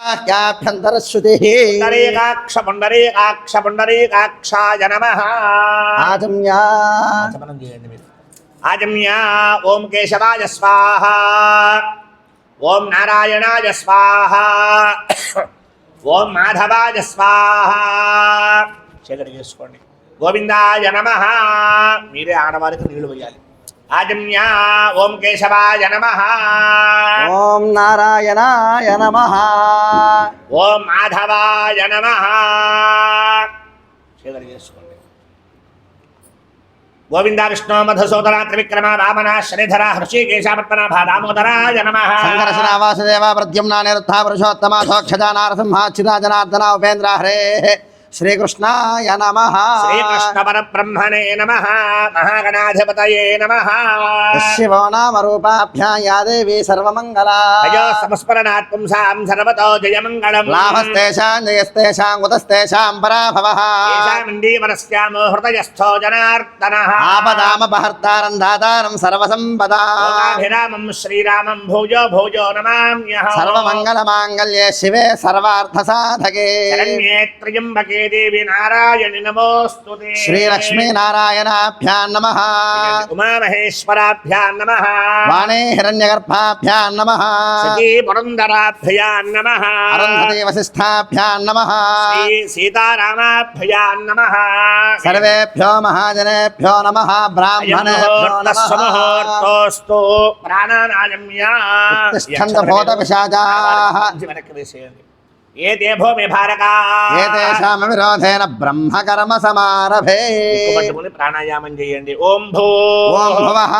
వాక్యాభ్యంతరశ్రుతిః పుండరీకాక్ష నమః. ఆచమ్యం చేయండి మీరు. ఆచమ్య ఓం కేశవాయ స్వాహ, ఓం నారాయణాయ స్వాహ, ఓం మాధవాయ స్వాహ. చీకటి చేసుకోండి. గోవిందాయ నమః. మీరే ఆడవారికి నీళ్లు వేయాలి. ఆజమ్య ఓం కేశవాయ నమః, ఓం నారాయణాయ నమః, ఓం మాధవాయ నమః. చీకటి చేసుకోండి. గోవింద విష్ణు మధుసూదన త్రివిక్రమ వామన శ్రీధర హృషికేశ పద్మనాభ దామోదరాయ నమః. సంకర్షణ వాసుదేవ ప్రద్యుమ్న నిరుద్ధ పురుషోత్తమ సోక్షజ నారసింహాచ్యుత జనార్దన ఉపేంద్ర హరే శ్రీకృష్ణాయ నమః. శ్రీకృష్ణ పరబ్రహ్మణే నమః. మహాగణాధిపతయే నమః. శివో నామ రూపాభ్యాం యా దేవీ సర్వమంగళా. అయో సంస్మరణాత్ పుంసాం సర్వతో జయమంగళం. లాభస్తేషాం జయస్తేషాం కుతస్తేషాం పరాభవః. ఏషామిందీవరస్యామో హృదయస్థో జనార్దనః. ఆపదామపహర్తారం దాతారం సర్వసంపదా. లోకాభిరామం శ్రీరామం భూజో భూజో నమామ్యహం. సర్వమంగళమాంగళ్యే శివే సర్వార్థసాధకే. శరణ్యే త్ర్యంబకే దేవి నారాయణి నమోస్తుతే. శ్రీలక్ష్మీ నారాయణాభ్యాం నమః. ఉమామహేశ్వరాభ్యాం నమః. వాణే హిరణ్యగర్భాభ్యాం నమః. సతీ పురందరాభ్యాం నమః. అరుంధతీ వసిష్ఠాభ్యాం నమః. శ్రీ సీతారామాభ్యాం నమః. సర్వేభ్యో మహాజనేభ్యో నమః. బ్రాహ్మణేభ్యో నమః. ముహూర్తోస్తు ప్రాణానాయమ్య. ఉత్తిష్ఠంత భూతపిశాచాః. వెనక్కి వేసేయండి. ఏతే భూమి భారకా. ఏతేషాం విరోధేన బ్రహ్మకర్మ సమారభే. పట్టుకుని ప్రాణాయామం చేయండి. ఓం భూ, ఓం భువః,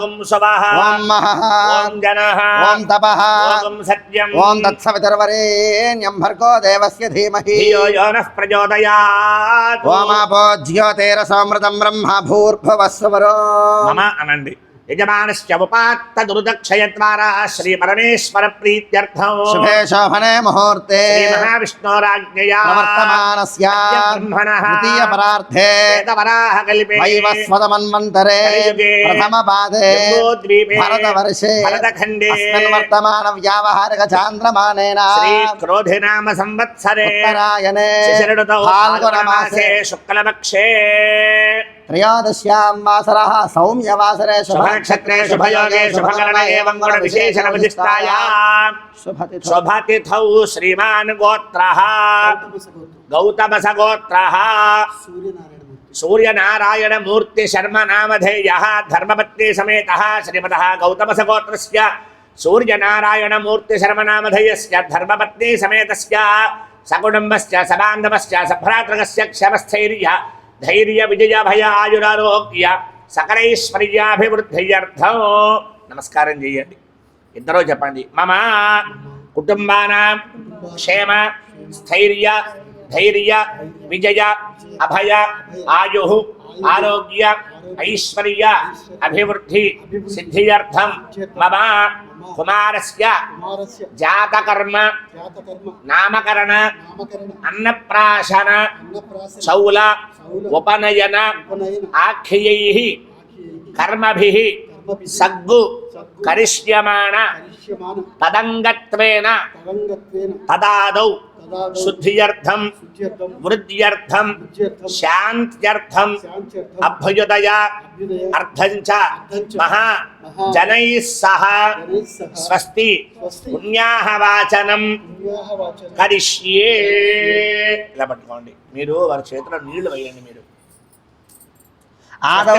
ఓం స్వః, ఓం మహః, ఓం జనః, ఓం తపః, ఓం సత్యం, ఓం తత్సవితుర్వరేణ్యం భర్గో దేవస్య ధీమహి. ధియో యో నః ప్రచోదయాత్. ఓమాపో జ్యోతిరసోమృతం బ్రహ్మ భూర్భువస్సువరో. మమ అనండి. యజమానస్య ఉపాత్త దురుదక్షయద్వారా శ్రీ పరమేశ్వర ప్రీత్యర్థం శుభే శోభనే ముహూర్తే శ్రీ మహావిష్ణోరాజ్ఞయా ప్రవర్తమానస్య బ్రహ్మణః ద్వితీయ పరార్థే వేదవరాహ కల్పే వైవస్వతమన్వంతరే కలియుగే ప్రథమ పాదే జంబూద్వీపే భరతవర్షే భరతఖండే అస్మిన్ వర్తమాన వ్యావహారిక చాంద్రమానేన శ్రీ క్రోధినామ సంవత్సరే ఉత్తరాయణే శిశిరఋతౌ ఫాల్గుణమాసే శుక్లపక్షే త్రయోదశ్యాం వాసరః సౌమ్యవాసరే శుభనక్షత్రే శుభయోగే శుభకరణే ఏవం గుణ విశేషణ విశిష్టాయాం శుభతిథౌ శ్రీమాన్ గోత్రః గౌతమస గోత్రః సూర్యనారాయణ మూర్తి శర్మ నామధేయః ధర్మపత్ని సమేతః శ్రీమతః గౌతమస గోత్రస్య సూర్యనారాయణ మూర్తి శర్మ నామధేయస్య ధర్మపత్ని సమేతస్య సకుటుంబస్య సబాంధవస్య సభ్రాతృకస్య క్షమస్థైర్య ధైర్య విజయ భయ ఆయురారోగ్య సకలైశ్వర్యాభివృద్ధ్యర్థం. నమస్కారం చేయండి. ఇద్దరూ చెప్పండి. మమ కుటుంబానాం క్షేమ స్థైర్య ధైర్య విజయ అభయ ఆయు ఆరోగ్య ఐశ్వర్య అభివృద్ధి సిద్ధ్యర్థం మమ కుమారస్య జాతకర్మ నామకరణ అన్నప్రాశన చౌల ఉపనయన ఆఖ్యైః కర్మభిః సగ్గు కరిష్యమాణ తదంగత్వేన తదాదౌ శుద్ధ్యర్థం వృద్ధ్యర్థం శాంత్యర్థం అభ్యుదయ అర్థం చ మహా జనైః సహ స్వస్తి పుణ్యాహ వాచనం కరిష్యే. ఇలా పట్టుకోండి. మీరు వారి చేతిలో నీళ్లు వేయండి. మీరు ఆదౌ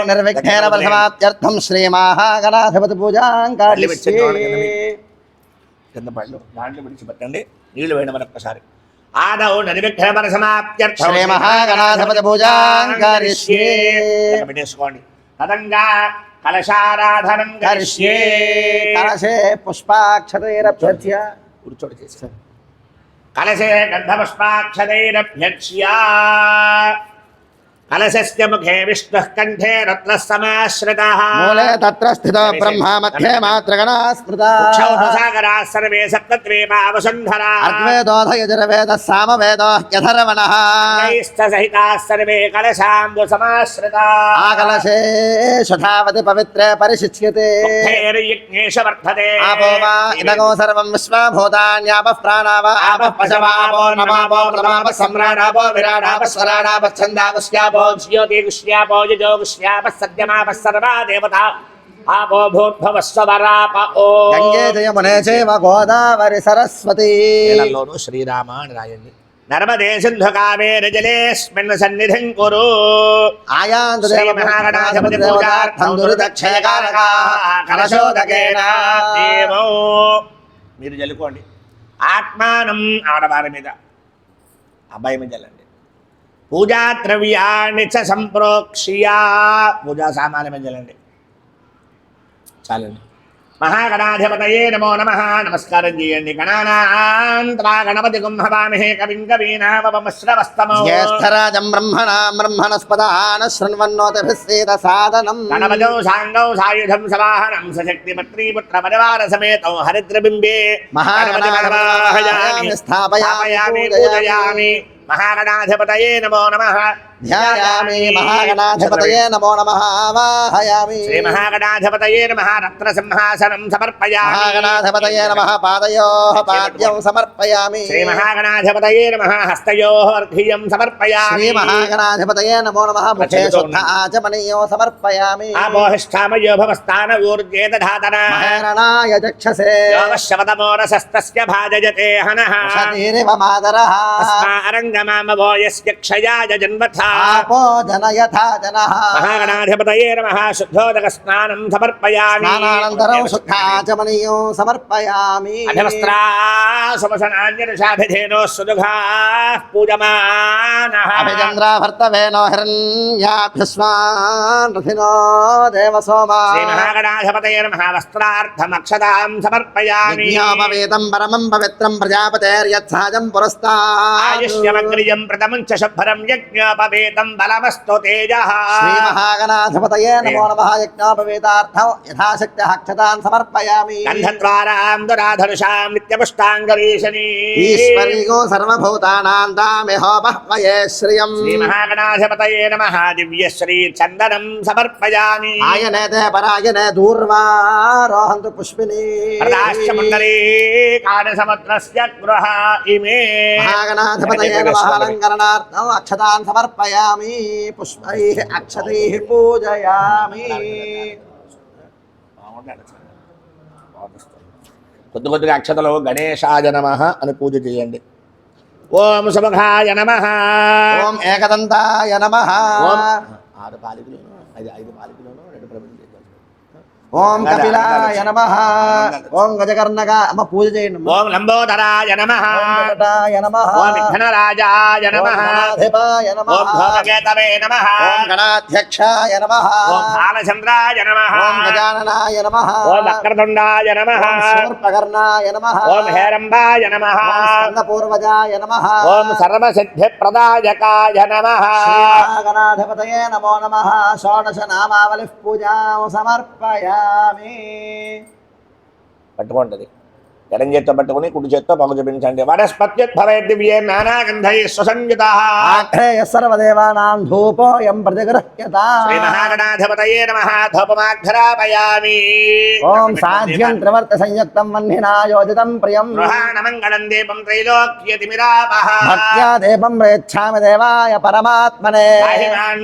నిర్విఘ్నేన ఫలసమాప్త్యర్థం శ్రీ మహాగణాధిపతి పూజాం కరిష్యే. కింద పళ్ళు దాంట్లో విడిచిపెట్టండి. నీళ్లు వేయడం మరొక్కసారి. ఆదౌ నిర్విఘ్న ఫలసమాప్త్యర్థం శ్రీ మహాగణాధిపతి పూజాం కరిష్యే. పెట్టేసుకోండి. తదంగా కలశారాధనం కరిష్యే. కలశే పుష్పాక్షతైరభ్యర్చ్య కూర్చోటి చేసి కలశే గంధపుష్పాక్షతైరభ్యర్చ్య కలశస్య ముఖే విష్ణుః కంఠే రత్నః సమాశ్రితః మూలే తత్ర స్థితో బ్రహ్మ మధ్యే మాతృగణా స్మృతా క్షౌరసాగరాः సర్వే సప్తద్వీపా వసుంధరాः అర్గ్వేదోధయజుర్వేదः సామవేదో హ్యథర్వణः సహితాः సర్వే కలశాంబు సమాశ్రితాः ఆకలశే శుధావతి పవిత్రే పరిశిచ్యతే ముక్తైర్యజ్ఞేష వర్ధతే ఆపో వా ఇదగో సర్వం విశ్వభూతాన్యాపః ప్రాణావ ఆపః పశవాపో నమాపో ప్రమాప సమ్రాడాపో విరాడాప స్వరాడాప ఛందాపస్యాపో జ్యోతిగుష్యాపో యజోగుష్యాప సద్యమాప సర్వా దేవతా ఆపో భూర్భవస్వరాప ఓ గంగే జయమునే చైవ గోదావరి సరస్వతి నీళ్ళల్లోనూ శ్రీరామ అని రాయండి నర్మదే సింధు కావేరి జలేస్మిన్ సన్నిధిం కురు ఆయాంతు శ్రీ మహాగణాధిపతి పూజార్థం దురితక్షయకారక కలశోదకేన దేవో మీరు జల్లుకోండి ఆత్మానం ఆడవారి మీద అబ్బాయి మీద జల్లండి పూజా ద్రవ్యాన్ని చ సంప్రోక్ష్య పూజా సామాన్య మీద జల్లండి చాలండి మహాగణాధిపతయే నమో నమః నమస్కారం చేయండి గణానాంత్రా గణపతి కుంభవామహే కవిం కవీనామపమశ్రవస్తమో జ్యేష్ఠరాజం బ్రహ్మణాం బ్రహ్మణస్పదాన శృణ్వన్నోతిభిస్సేద సాదనం గణపతౌ సాంగౌ సాయుధం సవాహనం సశక్తి పత్రీపుత్ర పరివార సమేతం హరిద్రబింబే గణపతి మహాగణాధిపతయే స్థాపయామి పూజయామి మహాగణాధిపతయే నమో నమః ధ్యాయామి మహాగణాధిపతయే నమో నమః ఆవాహయామి శ్రీ మహాగణాధిపతయే నమః రత్న సింహాసనం సమర్పయామి మహాగణాధిపతయే నమః పాదయోః పాద్యం సమర్పయామి శ్రీ మహాగణాధిపతయే నమః హస్తయోః అర్ఘ్యం సమర్పయామి శ్రీ మహాగణాధిపతయే నమో నమః ముఖే శుద్ధ ఆచమనీయో సమర్పయామి ఆపోహిష్టామయో భవస్థాన ఊర్జే దధాతన మహేరణాయ చక్షసే యోగశవతమోరసస్తస్య భాజయతే హనః ఉషతీరివ మాదరః తస్మారంగమామవో యస్య క్షయాయ జన్మథా ఆపో జనయథా జనః మహాగణాధిపతయే నమః శుద్ధోదక స్నానం సమర్పయామి స్నానానంతరం శుద్ధ ఆచమనీయో సమర్పయామి వస్త్రాసుమసనాన్యరుషాభిధేనో సుదుఘా పూజమానః అభిచంద్రాభర్తవేనో హిరణ్యాభ్యస్మాన్ రథినో దేవసోమా శ్రీ మహాగణాధిపతయే నమః వస్త్రార్థమక్షతాం సమర్పయామి యజ్ఞోపవేతం పరమం పవిత్రం ప్రజాపతేర్యత్సహజం పురస్తాత్ ఆయుష్యమగ్రియం ప్రథమం చ శుభ్రం యజ్ఞోపవేతం బలమస్తు తేజః శ్రీ మహాగణాధిపతయే నమో నమః యజ్ఞోపవేతార్థం యథాశక్తి అక్షతాన్ సమర్పయామి గంధద్వారాం దురాధరుషాం నిత్యపుష్టాంగరీషణి ఈశ్వరీగో సర్వభూతానాం తామిహోపహ్వయే శ్రియం శ్రీ మహాగణాధిపతయే నమః దివ్యశ్రీ చందనం సమర్పయామి ఆయనేతే పరాయనే దూర్వారోహంతు పుష్పిని ప్రదాశ్చమండలే కాళసముద్రస్య గృహ ఇమే మహాగణాధిపతయే నమః అలంకరణార్థం అక్షతాన్ సమర్పయామి పుష్పైః అక్షతైః పూజయామి కొద్ది కొద్దిగా అక్షతలో గణేశాయ నమః అని పూజ చేయండి ఓం సుముఖాయ నమః ఓం ఏకదంతాయ నమః ఓం 6 పాలికలను 5 పాలికలను 2 ప్రమిదలు చేయాలి. ఓం కపిలాయ నమః ఓం గజకర్ణక అమ్మ పూజ చేయండి అమ్మ. ఓం లంబోదరాయ నమః ఓం వెంకటాయ నమః ఓం విఘ్నరాజాయ ఓం నమః గణాధిపాయ నమః ఓం భోగకేతవే నమః ఓం గణాధ్యక్షాయ నమః ఓం బాలచంద్రాయ నమః ఓం గజాననాయ నమః ఓం వక్రతుండాయ నమః ఓం శూర్పకర్ణాయ నమః ఓం హేరంబాయ నమః ఓం స్కందపూర్వజాయ నమః ఓం సర్వసిద్ధిప్రదాయకాయ నమః శ్రీ మహాగణాధిపతయే నమో నమః షోడశ నామావళి పూజాం సమర్పయామి పట్టుకోండి ఎడం చేత్తో పట్టుకుని కుడి చేత్తో పొగ చూపించండి వనస్పత్యుద్భవే దివ్యే నానాగంధై సుసంయుతః ఆఖ్రేయ సర్వదేవానాం ధూపోయం ప్రతిగృహ్యత శ్రీ మహాగణాధిపతయే నమః ధూపమాఘ్రాపయామి ఓం సాధ్యం త్రివర్త సంయుక్తం వహ్నినా యోజితం ప్రియం గృహాణమంగళం దీపం త్రైలోక్యతిమిరాపః భక్త్యా దేవం ప్రేచ్ఛామి దేవాయ పరమాత్మనే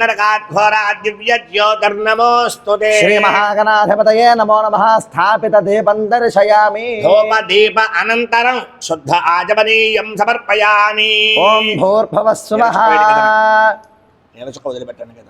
నరకాఘోరా దివ్య జ్యోతిర్నమోస్తుతే శ్రీ మహాగణాధిపతయే నమో నమః స్థాపిత దీపం దర్శయామి ధూపదీప అనంతరం శుద్ధ ఆజమనీయం సమర్పయామి ఓం భూర్భువస్సువః నేలచుక్క వదిలిపెట్టండి కదా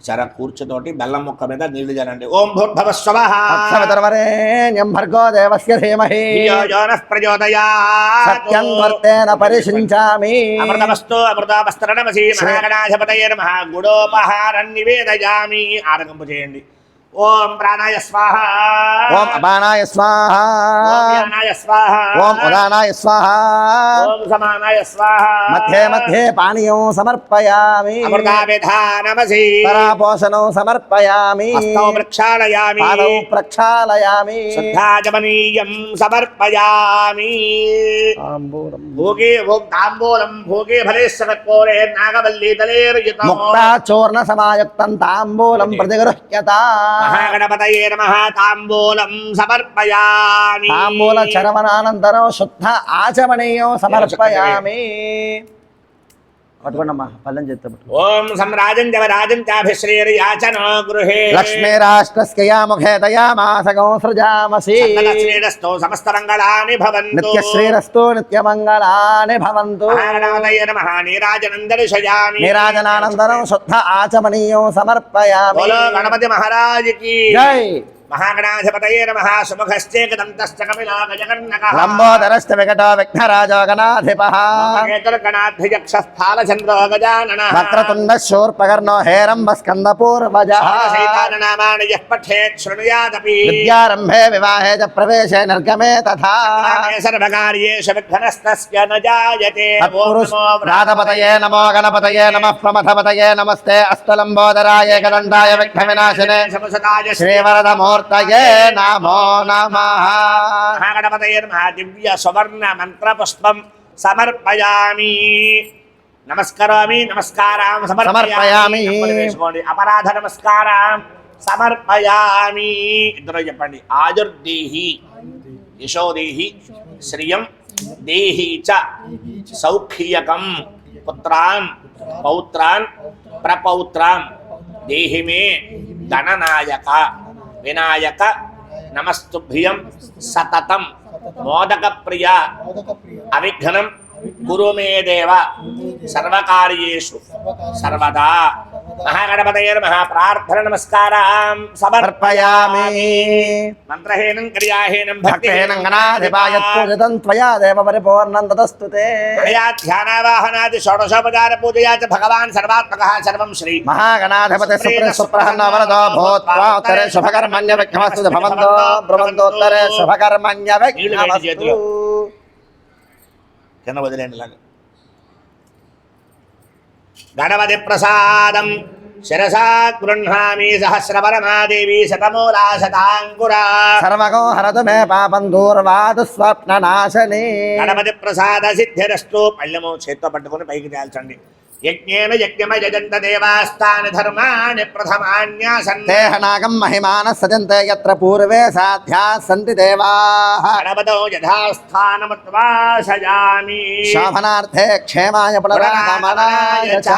సరే కూర్చుతోటి బెల్లం ముక్క మీద నీళ్లు జరండి ఓం భూర్భవస్వః తత్సవితుర్వరేణ్యం భర్గో దేవస్య ధీమహి యోనః ప్రచోదయాత్ సత్యం వర్తేన పరిశించామి అమృతమస్తు అమృతాపస్తరణమసి మహాగణాధిపతయే నమః గుడోపహారం నివేదయామి ఆరగింపు చేయండి ఓం ప్రాణాయ స్వాహ ఓం అపానాయ స్వాహ ఓం యానాయ స్వాహ ఓం ఉదానాయ స్వాహ ఓం సమానాయ స్వాహ మధ్యే మధ్యే పానీయం సమర్పయామి అమృతాభిధానమసి పరాపోషణం సమర్పయామి హస్తౌ ప్రక్షాళయామి పాదౌ ప్రక్షాళయామి శుద్ధాచమనీయం సమర్పయామి తాంబూలం భోగే తాంబూలం భోగే ఫలేశ్వరకోరే నాగవల్లి తలేర్యుతం ముక్తా చూర్ణ సమాయుక్తం తాంబూలం ప్రతిగృహ్యత మహాగణపతయే నమః తాంబూలం సమర్పయామి తాంబూల చరవనానంతరం శుద్ధ ఆచమనీయం సమర్పయామి పట్టుకోండమ్మా పల్లెం చేస్తే ఓం సమ్రాజం దేవరాజం చాభిశ్రీర్యాచనో గృహే లక్ష్మీరాష్ట్రస్య ముఖే దయామాసగం సృజామసి శ్రీరస్తో సమస్త మంగళాని భవంతు నిత్యశ్రీరస్తు నిత్యమంగళాని భవంతు మహాగణపతయే నమః నీరాజనం దర్శయామి నీరాజనానంతరం శుద్ధ ఆచమనీయం సమర్పయామి బోలో గణపతి మహారాజ్ కి జై మహాగణాధిపతయే నమః సుముఖశ్చేకదంతశ్చ కపిలో గజకర్ణకః లంబోదరశ్చ వికటో విఘ్నరాజో గణాధిపః గణాధ్యక్షస్థాలచంద్రో గజాననః వక్రతుండ శూర్పకర్ణో హేరంబ స్కందపూర్వజః నామాని యః పఠేత్ శృణుయాదపి విద్యారంభే వివాహే చ ప్రవేశే నిర్గమే తథా సర్వకార్యేషు విఘ్నస్తస్య న జాయతే ఓం నమో రాధపతయే నమో గణపతయే నమః ప్రమథపతయే నమస్తే అష్టలంబోదరాయ ఏకదండాయ విఘ్నవినాశినే సముసతాయ శ్రీవరదమూర్తయే నమో నమః మహాగణపతయే నమః దివ్య సువర్ణ మంత్రపుష్పం సమర్పయామి నమస్కరోమి నమస్కారం సమర్పయామి. వేసుకోండి అపరాధ నమస్కారం సమర్పయామి ఇద్దరు చెప్పండి ఆయుర్దేహి యశోదేహి శ్రియం దేహి చ సౌఖ్యకం పుత్రాన్ పౌత్రాన్ ప్రపౌత్రాన్ దేహి మే గణనాయక వినాయక నమస్తుభ్యం సతతం మోదక ప్రియ అవిఘ్నం గురు మే దేవ సర్వకార్యేషు సర్వదా మహాగణపతయే నమః ప్రార్థన నమస్కారం సమర్పయామి సమర్పయామి మంత్రహీనం క్రియాహీనం భక్తేన గణాధిపాయ పూజితం త్వయా దేవ పరిపూర్ణం తదస్తుతే మయా ధ్యానావాహనాది షోడశోపచార పూజయా చ భగవాన్ సర్వాత్మకః సర్వం శ్రీ మహాగణాధిపతి సుప్రసన్న వరదో భూత్వా ఉత్తరే శుభకర్మణ్య విఘ్నమస్తు భవంతో బ్రవంతోత్తరే శుభకర్మణ్య విఘ్నమస్తు కింద వదిలేండి లాగా గణపతి ప్రసాదం శిరసా గృహ్ణామి సహస్రవరమాదేవి శతమూలా శతాంకురా సర్వగో హరతు మే పాపం దూర్వాదు స్వప్న నాశనే గణపతి ప్రసాద సిద్ధిరస్తు పళ్ళెము చేత్తో పట్టుకుని పైకి తేల్చండి యజ్ఞేన యజ్ఞమయజంత దేవాస్తాని ధర్మాణి ప్రథమాన్యాసన్ దేహనాగం మహిమాన సజంతే యత్ర పూర్వే సాధ్యా సంతి దేవాః గణపతో యథాస్థానమత్వా శయామి శోభనార్థే క్షేమాయ పునరాగమనాయ చ